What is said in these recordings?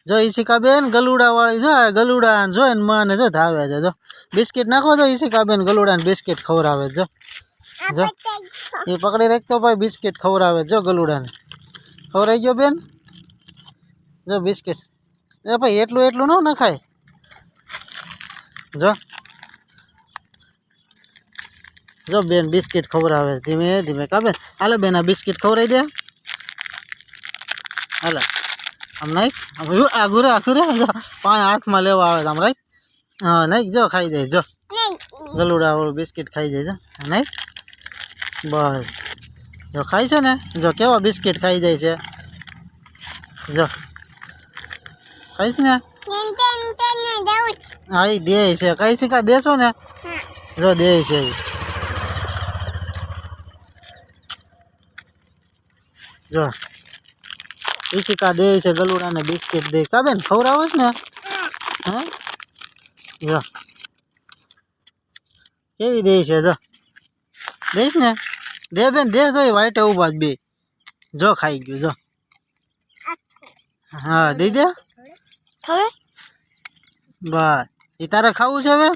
જો ઈશિકા બેન ગલુડા વાળી જો ગલુડા જો ને મને જો ધાવે છે જો બિસ્કિટ નાખો જો ઈશિકા બેન ગલુડા ને બિસ્કિટ ખવડાવે જો જો એ પકડી રાખતો ભાઈ બિસ્કિટ ખવડાવે જો ગલુડા ને ખવડાવી ગયો બેન જો બિસ્કિટ એ ભાઈ એટલું એટલું ન નખાય જો જો બેન બિસ્કિટ ખવડાવે ધીમે ધીમે કા બેન હાલે બેન આ બિસ્કિટ ખવડાવી દે હાલે આમ નાખ આઘુરે આઘુરે જો પાંચ હાથમાં લેવા આવે આમ રાખ હા નાખ જો ખાઈ જાય જો ગલુડા વાળું બિસ્કિટ ખાઈ જાય જો નાખ બસ જો ખાય છે ને જો કેવા બિસ્કિટ ખાઈ જાય છે જો ખાઈશ ને હા એ દે છે કઈ શીખા દેશો ને જો દે છે જો ઈશિકા દે છે ગલુડાને બિસ્કિટ દે કા બેન ખવડાવો છે ને હા જો કેવી દે છે જો દઈશ ને દે બેન દે જો એ વાઈટે ઉભા જ બે જો ખાઈ ગયું જો હા દઈ દે બસ એ તારે ખાવું છે હવે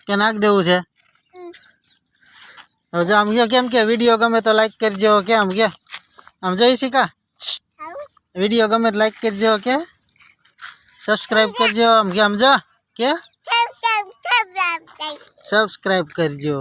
કે નાખ દેવું છે હવે જો આમ કેમ કે વિડીયો ગમે તો લાઈક કરજો કેમ કે આમ જોઈ શીખા વિડીયો ગમે તો લાઈક કરજો કે સબસ્ક્રાઈબ કરજો આમ જો કે સબસ્ક્રાઈબ કરજો